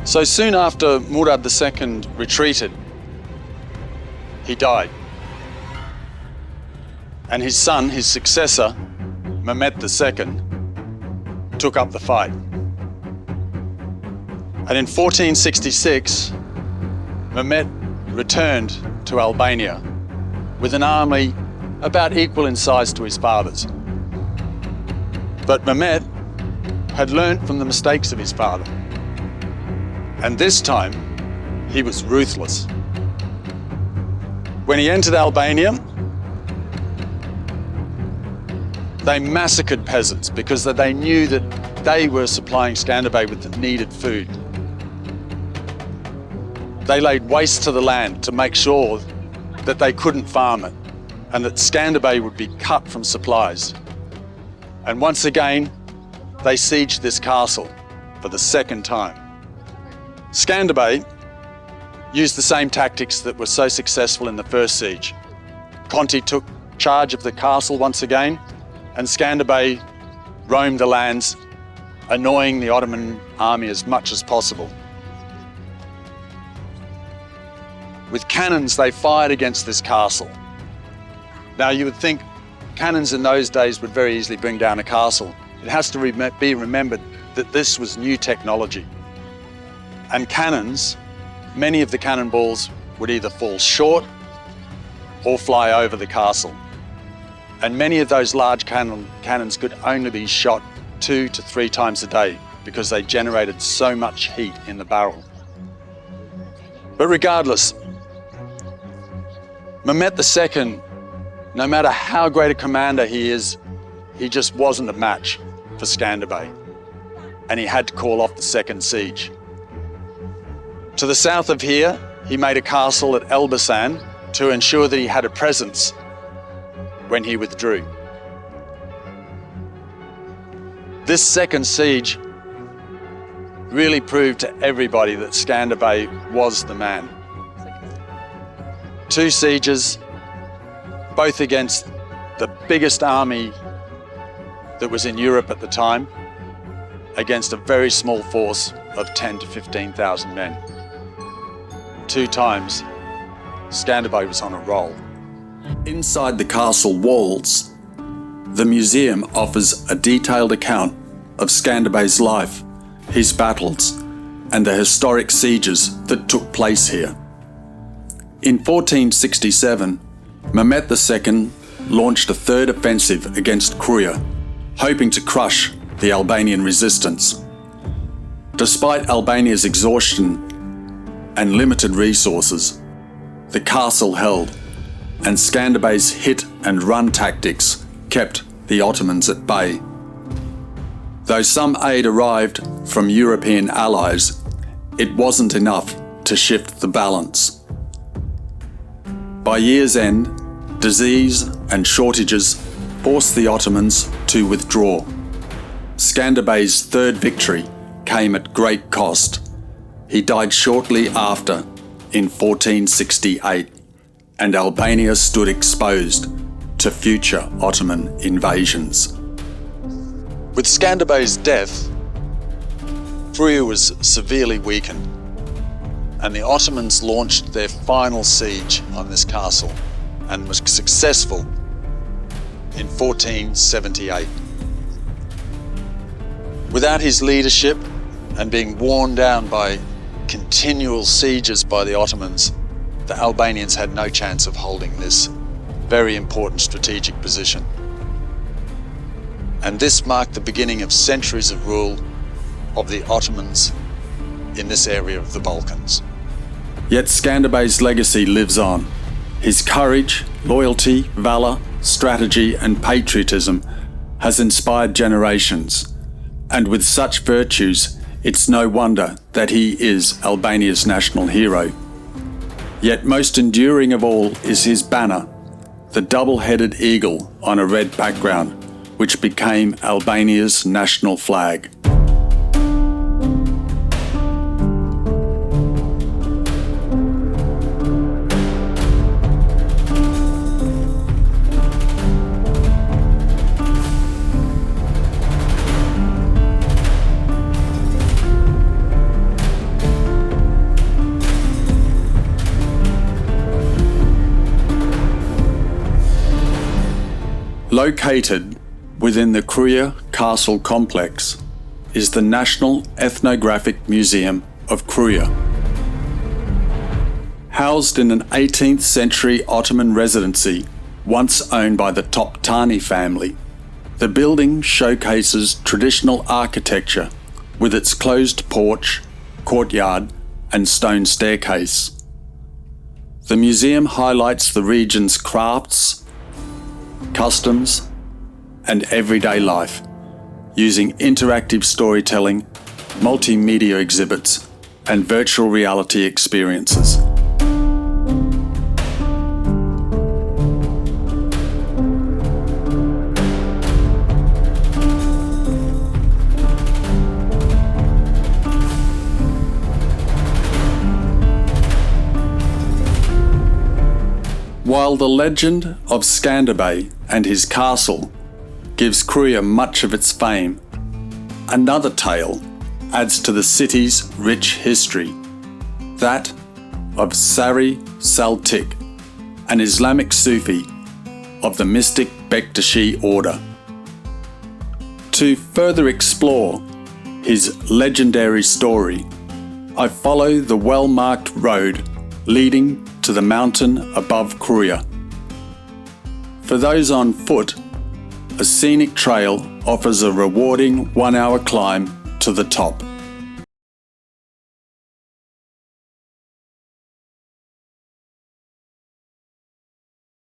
So soon after Murad II retreated, he died. And his son, his successor, Mehmet II, took up the fight. And in 1466, Mehmet returned to Albania with an army about equal in size to his father's. But Mehmet had learnt from the mistakes of his father. And this time, he was ruthless. When he entered Albania, they massacred peasants because they knew that they were supplying Skënderbeu with the needed food. They laid waste to the land to make sure that they couldn't farm it and that Skënderbeu would be cut from supplies. And once again, they sieged this castle for the second time. Skënderbeu used the same tactics that were so successful in the first siege. Conti took charge of the castle once again, and Skënderbeu roamed the lands, annoying the Ottoman army as much as possible. With cannons, they fired against this castle. Now, you would think cannons in those days would very easily bring down a castle. It has to be remembered that this was new technology. And cannons, many of the cannonballs would either fall short or fly over the castle. And many of those large cannons could only be shot 2 to 3 times a day because they generated so much heat in the barrel. But regardless, Mehmet II, no matter how great a commander he is, he just wasn't a match for Skënderbeu, and he had to call off the second siege. To the south of here, he made a castle at Elbasan to ensure that he had a presence when he withdrew. This second siege really proved to everybody that Skënderbeu was the man. 2 sieges, both against the biggest army that was in Europe at the time, against a very small force of 10 to 15,000 men. 2 times, Skënderbeu was on a roll. Inside the castle walls, the museum offers a detailed account of Skënderbeu's life, his battles, and the historic sieges that took place here. In 1467, Mehmet II launched a third offensive against Kruja, hoping to crush the Albanian resistance. Despite Albania's exhaustion and limited resources, the castle held, and Skënderbeu's hit and run tactics kept the Ottomans at bay. Though some aid arrived from European allies, it wasn't enough to shift the balance. By year's end, disease and shortages forced the Ottomans to withdraw. Skënderbeu's third victory came at great cost. He died shortly after, in 1468, and Albania stood exposed to future Ottoman invasions. With Skënderbeu's death, Kruja was severely weakened, and the Ottomans launched their final siege on this castle and was successful in 1478. Without his leadership and being worn down by continual sieges by the Ottomans, the Albanians had no chance of holding this very important strategic position. And this marked the beginning of centuries of rule of the Ottomans in this area of the Balkans. Yet Skënderbeu's legacy lives on. His courage, loyalty, valor, strategy, and patriotism has inspired generations. And with such virtues, it's no wonder that he is Albania's national hero. Yet most enduring of all is his banner, the double-headed eagle on a red background, which became Albania's national flag. Located within the Kruja castle complex is the National Ethnographic Museum of Kruja. Housed in an 18th century Ottoman residency once owned by the Toptani family, the building showcases traditional architecture with its closed porch, courtyard, and stone staircase. The museum highlights the region's crafts, customs, and everyday life, using interactive storytelling, multimedia exhibits, and virtual reality experiences. While the legend of Skënderbeu and his castle gives Kruja much of its fame, another tale adds to the city's rich history, that of Sari Salltik, an Islamic Sufi of the mystic Bektashi order. To further explore his legendary story, I follow the well-marked road leading to the mountain above Kruja. For those on foot, a scenic trail offers a rewarding 1-hour climb to the top.